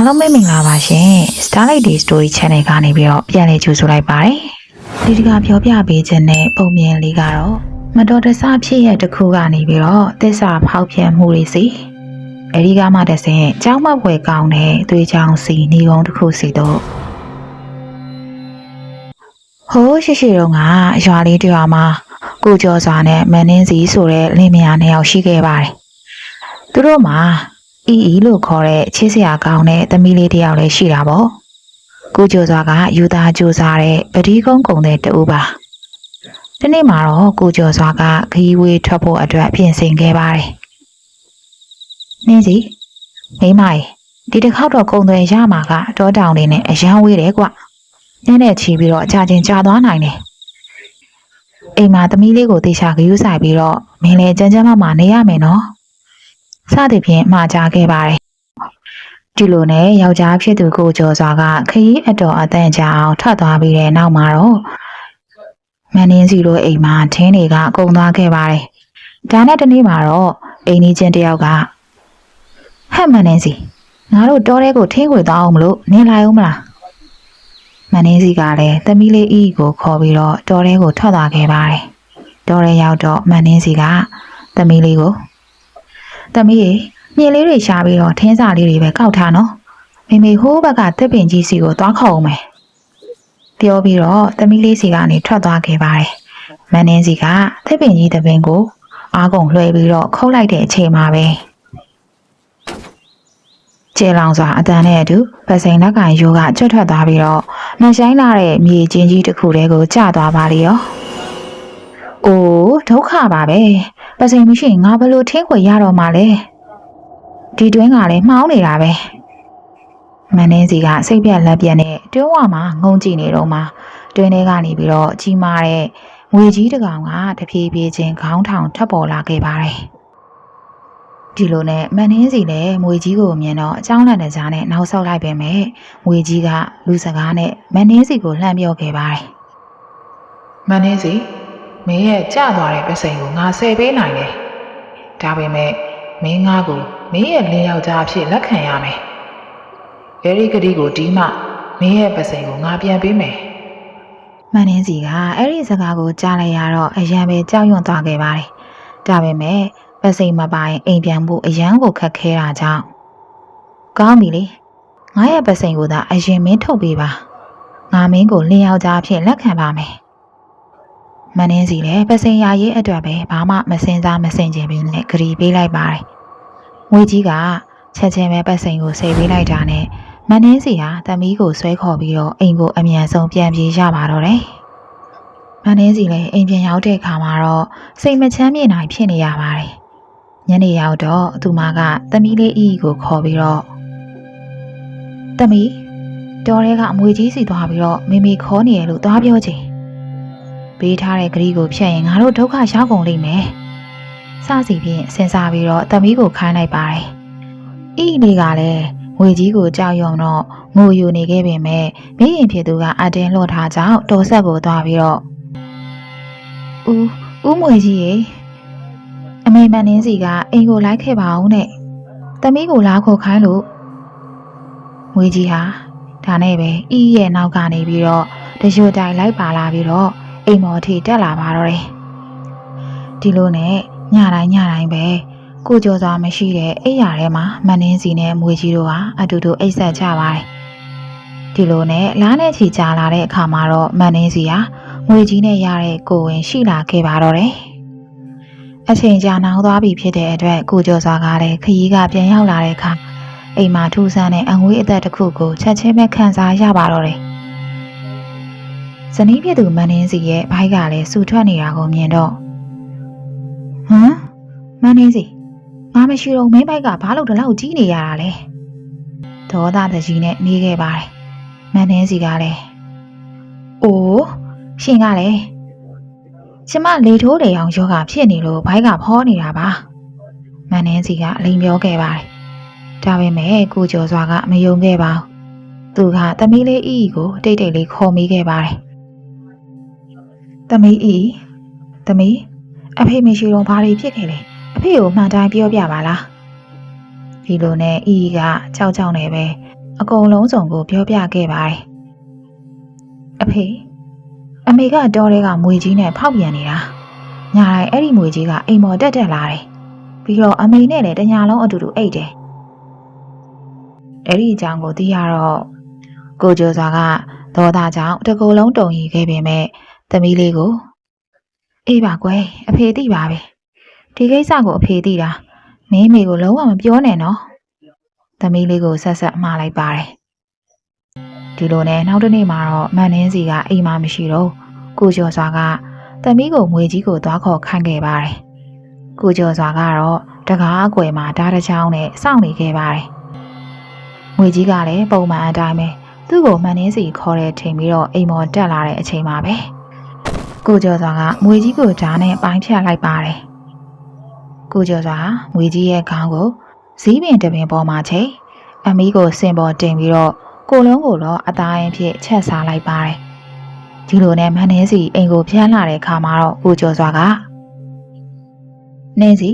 အားလုံးပဲမင်္ဂလာပါရှင် Starlight Day Story Channel ကနေပြီးတော့ပြန်လည်ကြိုဆိုလိုက်ပါတယ်ဒီတကပြောပြပေးခြင်းနဲ့ပုံမြင်လေးကတော့မတော်တဆဖြစ်ရတစ်ခုကနေပြီးတော့သစ္စာဖောက်ပြန်မှုတွေစီအဲဒီကမှတစ်ဆင့်ကြောင်းမပွဲကောင်းတဲ့သွေးချောင်းစီနေကုန်းတစ်ခုစီတော့ဟိုးရှိတော့ကရွာလေးတရွာမှာကိုကျော်စွာနဲ့မန်နှင်းစီဆိုတဲ့လင်မယားနှစ်ယောက်ရှိခဲ့ပါတယ်သူတို့မှာအီလို့ခေါ်တဲ့ချစ်စရာကောင်းတဲ့သမီးလေးတစ်ယောက်လည်းရှိတာပေါ့ကိုကျော်စွာကယူသားကြိုးစားတဲ့ပတိကုန်းကုံတဲ့တူပါဒီနေ့မှာတော့ကိုကျော်စွာကခီးဝေးထွက်ဖို့အတွက်ပြင်ဆင်ခဲ့ပါတယ်နင်းစီမိမဒီတစ်ခေါက်တော့ကုံတွေရမှာကတောတောင်တွေနဲ့အရန်ဝေးတယ်ကွနင်းနဲ့ချီပြီးတော့ကြာချင်းကြာသွားနိုင်တယ်အိမ်မှာသမီးလေးကိုတေချာဂရုစိုက်ပြီးတော့မင်းလည်းကြမ်းကြမ်းမနေရမယ်နော်စသည်ဖြင့်မှာကြားခဲ့ပါတယ်ဒီလိုနဲ့ယောက်ျားဖြစ်သူကိုကျော်စွာကခရီးအတော်အတန့်ကြအောင်ထွက်သွားပြီးတဲ့နောက်မှာတော့မန်နင်းစီတို့အိမ်မှာထင်းတွေကကုန်းသွားခဲ့ပါတယ်ဒါနဲ့တနေ့မှာတော့အိမ်ကြီးချင်းတယောက်ကဟဲ့မန်နင်းစီငါတို့တောထဲကိုထင်းခွေသွားအောင်မလို့နင်းလိုက်အောင်မလားမန်နင်းစီကလည်းသမီးလေးအီကိုခေါ်ပြီးတော့တောထဲကိုထွက်သွားခဲ့ပါတယ်တောထဲရောက်တော့မန်နင်းစီကသမီးလေးကိုသမီးမြင်လေးတွေရှာပြီးတော့ထင်းစာလေးတွေပဲကောက်ထားနော်မိမိဟိုးဘက်ကတစ်ပင်ကြီးစီကိုသွားခေါ်အောင်မယ်ပြောပြီးတော့သမီးလေးစီကနေထွက်သွားခဲ့ပါတယ်မန်နင်းစီကတစ်ပင်ကြီးတစ်ပင်ကိုအားကုန်လွှဲပြီးတော့ခုတ်လိုက်တဲ့အချိန်မှာပဲကျေလောင်စွာအတန်နဲ့အတူပစိန်လက်ကင်ရိုးကကျွတ်ထွက်သွားပြီးတော့နှဆိုင်လာတဲ့မြေချင်းကြီးတစ်ခုတည်းကိုကျသွားပါလေရောအိုးဒုက္ခပါပဲပစိန်မရှိငါဘလို့ထင်းခွေရတော့မှလဲဒီတွင်းကလည်းမှောင်းနေတာပဲမန်နင်းစီကစိတ်ပြက်လက်ပြက်နဲ့တွင်းဝမှာငုံကြည့်နေတော့မှတွင်းထဲကနေပြီးတော့ကြီးမားတဲ့ငွေကြီးတစ်ကောင်ကတဖြည်းဖြည်းချင်းခေါင်းထောင်ထပ်ပေါ်လာခဲ့ပါတယ်ဒီလိုနဲ့မန်နင်းစီလည်းငွေကြီးကိုမြင်တော့အကြောင်းလန့်တဲ့ကြားနဲ့နောက်ဆုတ်လိုက်ပေမဲ့ငွေကြီးကလူစကားနဲ့မန်နင်းစီကိုလှမ်းပြောခဲ့ပါတယ်မန်နင်းစီမင်းရဲ့ကြသွားတဲ့ပစိန်ကိုငါဆယ်ပေးနိုင်တယ်ဒါပေမဲ့မင်းငါကိုမင်းရဲ့လင်းယောက်ျားအဖြစ်လက်ခံရမယ်အဲဒီကတိကိုဒီမှမင်းရဲ့ပစိန်ကိုငါပြန်ပေးမယ်မန်နင်းစီကအဲ့ဒီစကားကိုကြားလိုက်ရတော့အရန်ပဲကြောက်ရွံ့သွားခဲ့ပါတယ်ဒါပေမဲ့ပစိန်မပိုင်အိမ်ပြန်ဖို့အရန်ကိုခက်ခဲတာကြောင့်ကောင်းပြီလေငါရဲ့ပစိန်ကိုသာအရင်မင်းထုတ်ပေးပါငါမင်းကိုလင်းယောက်ျားအဖြစ်လက်ခံပါမယ်မန်နင်းစီလည်းပစိန်ရရေးအတွက်ပဲဘာမှမစင်စားမစင်ကျင်ပြီးနဲ့ဂရီပေးလိုက်ပါတယ်ငွေကြီးကချက်ချင်းပဲပစိန်ကိုဆယ်ပေးလိုက်တာနဲ့မန်နင်းစီဟာသမီးကိုဆွဲခေါ်ပြီးတော့အိမ်ကိုအမြန်ဆုံးပြန်ပြေးရပါတော့တယ်မန်နင်းစီလည်းအိမ်ပြန်ရောက်တဲ့အခါမှာတော့စိတ်မချမ်းမြေ့နိုင်ဖြစ်နေရပါတယ်ညနေရောက်တော့သူမကသမီးလေးအီကိုခေါ်ပြီးတော့သမီးတော်ရဲကအမွေကြီးစီသွားပြီးတော့မိမိခေါ်နေရလို့သွားပြောချင်ပေးထားတဲ့ဂရီကိုဖြတ်ရင်ငါတို့ဒုက္ခရောက်ကုန်လိမ့်မယ်စစီဖြင့်စဉ်းစားပြီးတော့သမီးကိုခိုင်းလိုက်ပါတယ်အီလေးကလည်းငွေကြီးကိုကြောက်ရွံ့တော့ငိုယူနေခဲ့ပေမဲ့မိရင်ဖြစ်သူကအတင်းလွှတ်ထားကြောင်းတော်ဆက်ကိုသွားပြီးတော့ဦးငွေကြီးရေအမေမန်နင်းစီကအိမ်ကိုလိုက်ခဲ့ပါအောင်နဲ့သမီးကိုလာခေါ်ခိုင်းလို့ငွေကြီးဟာဒါနဲ့ပဲအီရဲ့နောက်ကနေပြီးတော့တရွတ်တိုင်လိုက်ပါလာပြီးတော့အိမ်မော်ထိတက်လာပါတော့တယ်ဒီလိုနဲ့ညတိုင်းပဲကိုကျော်စွာမရှိတဲ့အိယာထဲမှာမန်နင်းစီနဲ့မွေကြီးတို့ဟာအတူတူအိပ်ဆက်ကြပါတယ်ဒီလိုနဲ့လားနဲ့ချီကြာလာတဲ့အခါမှာတော့မန်နင်းစီဟာငွေကြီးနဲ့ရတဲ့ကိုဝင်ရှိလာခဲ့ပါတော့တယ်အချိန်ကြာနှောင်းသွားပြီဖြစ်တဲ့အတွက်ကိုကျော်စွာကလည်းခရီးကပြန်ရောက်လာတဲ့အခါအိမ်မှာထူးဆန်းတဲ့အငွေးအသက်တစ်ခုကိုချက်ချင်းပဲခံစားရပါတော့တယ်ဇနီးဖြစ်သူမန်နင်းစီရဲ့ဘိုက်ကလည်းစူထွက်နေတာကိုမြင်တော့ဟမ်မန်နင်းစီငါမရှိတော့မင်းဘိုက်ကဘာလို့ဒီလောက်ကြီးနေရတာလဲဒေါသတကြီးနဲ့မေးခဲ့ပါတယ်မန်နင်းစီကလည်းအိုးရှင်ကလည်းကျမလေထိုးလေအောင်ယောဂဖြစ်နေလို့ဘိုက်ကဖောနေတာပါမန်နင်းစီကလိန်ပြောခဲ့ပါတယ်ဒါပေမဲ့ကိုကျော်စွာကမယုံခဲ့ပါဘူးသူကသမီးလေးအီကိုတိတ်တိတ်လေးခေါ်မိခဲ့ပါတယ်သမီးအီသမီးအဖေမရှိတော့ဘာတွေဖြစ်ခဲ့လဲအဖေကိုမှန်တိုင်းပြောပြပါလားဒီလိုနဲ့အီကကြောက်ကြောက်နေပဲ အကုန်လုံးစုံကိုပြောပြခဲ့ပါတယ်အဖေအမေကတော်တွေကမွေကြီးနဲ့ဖောက်ပြန်နေတာညာတိုင်းအဲ့ဒီမွေကြီးကအိမ်မော်တက်လာတယ်ပြီးတော့အမေနဲ့လည်းတညာလုံးအတူတူအိတ်တယ်အဲ့ဒီအကြောင်းကိုသိရတော့ကိုကျော်စွာကဒေါသကြောင့်တကူလုံးတုံရီခဲ့ပေမဲ့သမီးလေးကိုအေးပါကွယ်အဖေသိပါပဲဒီကိစ္စကိုအဖေသိတာမင်းမေကိုလုံးဝမပြောနဲ့နော်သမီးလေးကိုဆက်ဆက်မှားလိုက်ပါတယ်ဒီလိုနဲ့နောက်တစ်နေ့မှာတော့မန်နှင်းစီကအိမ်မှာမရှိတော့ကိုကျော်စွာကသမီးကိုငွေကြီးကိုသွားခေါ်ခိုင်းခဲ့ပါတယ်ကိုကျော်စွာကတော့တကားအကွယ်မှာဓာတ်တစ်ချောင်းနဲ့စောင့်နေခဲ့ပါတယ်ငွေကြီးကလည်းပုံမှန်အတိုင်းပဲသူ့ကိုမန်နှင်းစီခေါ်တဲ့ချိန်ပြီးတော့အိမ်မော်တက်လာတဲ့အချိန်မှာပဲကိုကျော်စွာကငွေကြီးကိုဓာတ်နဲ့ပိုင်းဖြတ်လိုက်ပါတယ်ကိုကျော်စွာငွေကြီးရဲ့ခေါင်းကိုဇီးပင်တပင်ပေါ်မှာချိန်အမီးကိုစင်ပေါ်တင်ပြီးတော့ကိုလုံးကိုတော့အသားရင်ဖြစ်ချက်စားလိုက်ပါတယ်ဒီလိုနဲ့မန်နှင်းစီအိမ်ကိုပြန်လာတဲ့အခါမှာတော့ကိုကျော်စွာကနင်းစီ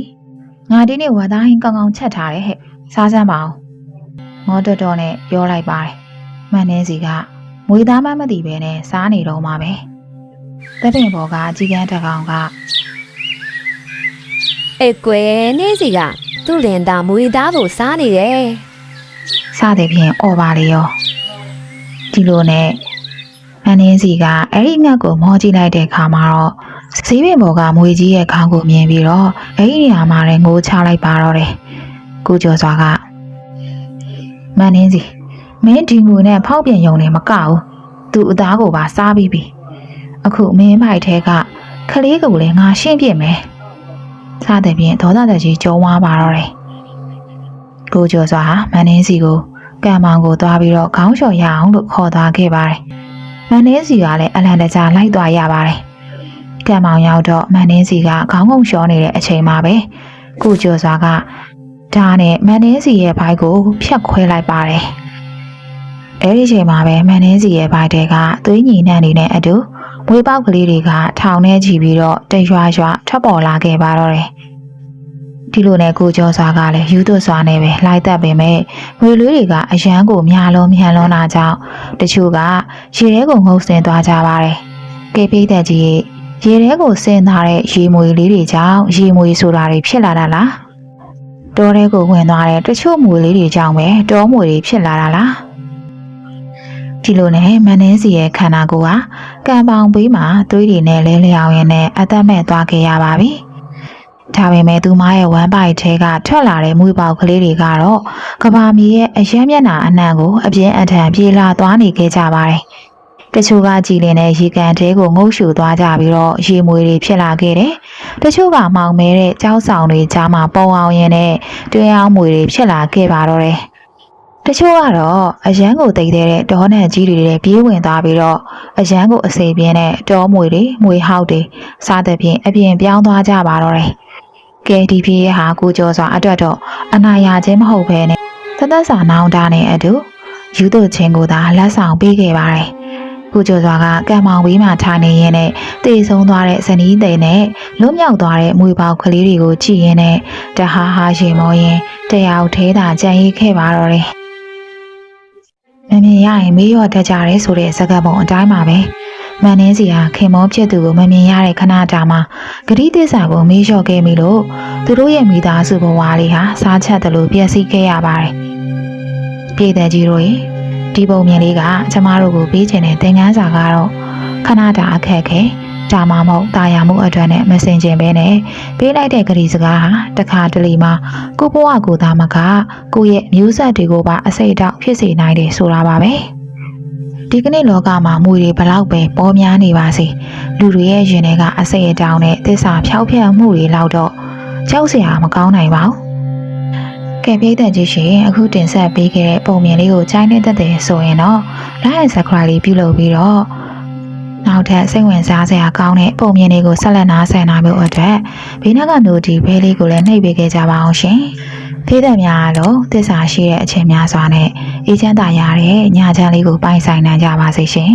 ငါဒီနေ့ဝါသားဟင်းကောင်းကောင်းချက်ထားတယ်ဟဲ့စားစမ်းပါအောင်ငေါတော်တော်နဲ့ပြောလိုက်ပါတယ်မန်နှင်းစီကမွေသားမသိပဲနဲ့စားနေတော့မှာပဲတပင်ပေါ်ကကြီးကန်းတကောင်ကအေးကွယ်နေစီကသူ့လင်သားမွေသားကိုစားနေတယ်စတဲ့ဖြင့်អော်ပါလေရောဒီလိုနဲ့မန်နှင်းစီကအဲ့ဒီငှက်ကိုမောကြည့်လိုက်တဲ့အခါမှာတော့ဈေးပင်ပေါ်ကမွေကြီးရဲ့ခေါင်းကိုမြင်ပြီးတော့အဲ့ဒီနေရာမှာလည်းငိုချလိုက်ပါတော့တယ်ကိုကျော်စွာကမန်နှင်းစီမင်းဒီငွေနဲ့ဖောက်ပြန်ယုံနေမကဘူးသူ့အသားကိုပါစားပြီးပြီအခုမင်းမိုက်ထဲကခလေးကိုလည်းငါရှင်းပြမယ်စတဲ့ဖြင့်ဒေါသတကြီးကြုံသွားပါတော့တယ်ကိုကျော်စွာမန်နှင်းစီကိုကံမောင်ကိုသွားပြီးတော့ခေါင်းလျှော်ရအောင်လို့ခေါ်သွားခဲ့ပါတယ်မန်နှင်းစီကလည်းအလန့်တကြားလိုက်သွားရပါတယ်ကံမောင်ရောက်တော့မန်နှင်းစီကခေါင်းငုံလျှော်နေတဲ့အချိန်မှာပဲကိုကျော်စွာကဓာတ်နဲ့မန်နှင်းစီရဲ့ဘိုက်ကိုဖြတ်ခွဲလိုက်ပါတယ်အဲ့ဒီချိန်မှာပဲမန်နှင်းစီရဲ့ဘိုက်တဲကသွေးညီနှံ့နေတဲ့အတူမွေးပေါက်ကလေးတွေကထောင်ထဲချီပြီးတော့တရွာထွက်ပေါ်လာခဲ့ပါတော့တယ်ဒီလိုနဲ့ကိုကျော်စွာကလည်းယူသွစွာနဲ့ပဲလိုက်သက်ပေမဲ့ငွေလေးတွေကအရန်ကိုများလုံးမြန်လွန်းတာကြောင့်တချို့ကရေထဲကိုငုံဆင်သွားကြပါတယ်ကေပိတ်သက်ကြီးရေထဲကိုဆင်းသွားတဲ့ရေမွေလေးတွေကြောင့်ရေမွေဆိုတာတွေဖြစ်လာတာလားတောထဲကိုဝင်သွားတဲ့တချို့မွေလေးတွေကြောင့်ပဲတောမွေတွေဖြစ်လာတာလားဒီလိုနဲ့မန်နှင်းစီရဲ့ခန္ဓာကိုယ်ကကံပေါင်ပေးမှာသွေးတွေနဲ့လဲလျောင်းရင်းနဲ့အသက်မဲ့သွားခဲ့ရပါပြီဒါပေမဲ့သူမရဲ့ဝမ်းပိုက်ထဲကထွက်လာတဲ့မွေးပေါက်ကလေးတွေကတော့ကဘာမီရဲ့အယမ်းမျက်နှာအနှံ့ကိုအပြင်းအထန်ပြေးလာသွားနေခဲ့ကြပါတယ်တချို့ကကြည်လင်တဲ့ရေကန်တဲကိုငုပ်ရှူသွားကြပြီးတော့ရေမွေတွေဖြစ်လာခဲ့တယ်တချို့ကမောင်မဲတဲ့ကြောက်ဆောင်တွေကြားမှာပုံအောင်ရင်းနဲ့တွင်းအောင်မွေတွေဖြစ်လာခဲ့ပါတော့တယ်တချို့ကတော့အရန်ကိုတိတ်တဲ့ဒေါနန်ကြီးတွေပြေးဝင်သွားပြီးတော့အရန်ကိုအစိပြင်းတဲ့တောမွေတွေမွေဟောက်တွေစားတဲ့ဖြင့်အပြင်ပြောင်းသွားကြပါတော့တယ်ကဲဒီပြေးဟာကိုကျော်စွာအတွက်တော့အနာရခြင်းမဟုတ်ဘဲနဲ့သက်စာနောင်တနဲ့အတူယူသွချင်းကိုသာလက်ဆောင်ပေးခဲ့ပါတယ်ကိုကျော်စွာကကံမောင်ဝေးမှထားနေရင်းနဲ့တေဆုံးသွားတဲ့ဇနီးသိန်းနဲ့လွတ်မြောက်သွားတဲ့မွေပေါက်ကလေးတွေကိုကြည့်ရင်းနဲ့တဟားဟာရှင်မောရင်တယောက်သေးသာကြံရိပ်ခဲ့ပါတော့တယ်မမြင်ရရင်မေးရော့တတ်ကြရဲဆိုတဲ့စကားပုံအတိုင်းပါပဲမန်နှင်းစီဟာခင်မောဖြစ်သူကိုမမြင်ရတဲ့ခဏတာမှာဂတိသစ္စာကိုမေးလျှော့ခဲ့ပြီလို့သူတို့ရဲ့မိသားစုဘဝလေးဟာစားချက်တယ်လို့ပြည့်စည်ခဲ့ရပါတယ်ပြည်သက်ကြီးတို့ဒီပုံမြင်လေးကကျမတို့ကိုပေးချင်တဲ့သင်ခန်းစာကတော့ခဏတာအခက်ခဲဒါမှမဟုတ်တာယာမှုအတွက်နဲ့မစင်ကျင်ပဲနဲ့ပေးလိုက်တဲ့ဂရီစကားဟာတခါတလေမှာကိုဘဝကိုသာမကကိုရဲ့မျိုးဆက်တွေကိုပါအစိတ်တောက်ဖြစ်စေနိုင်တယ်ဆိုတာပါပဲဒီကနေ့လောကမှာမွေတွေဘလောက်ပဲပေါ်များနေပါစေလူတွေရဲ့ရင်ထဲကအစိတ်အတောင်နဲ့သစ္စာဖျောက်ဖျက်မှုတွေလောက်တော့ကြောက်စရာမကောင်းနိုင်ပါဘူးကဲပြည့်တဲ့ကြီးရှင်အခုတင်ဆက်ပေးခဲ့တဲ့ပုံမြင်လေးကိုကြိုင်းနေတတ်တယ်ဆိုရင်တော့ like and subscribe လေးပြုလုပ်ပြီးတော့နောက်ထပ်စိတ်ဝင်စားစရာကောင်းတဲ့ပုံမြင်တွေကိုဆက်လက်နားဆင်နိုင်မှုအတွက်ဘေးနားကနိုတီဘဲလေးကိုလည်းနှိပ်ပေးခဲ့ကြပါအောင်ရှင်ဖေးသက်များအားလုံးသစ္စာရှိတဲ့အချိန်များစွာနဲ့အေးချမ်းသာရတဲ့ညချမ်းလေးကိုပိုင်ဆိုင်နိုင်ကြပါစေရှင်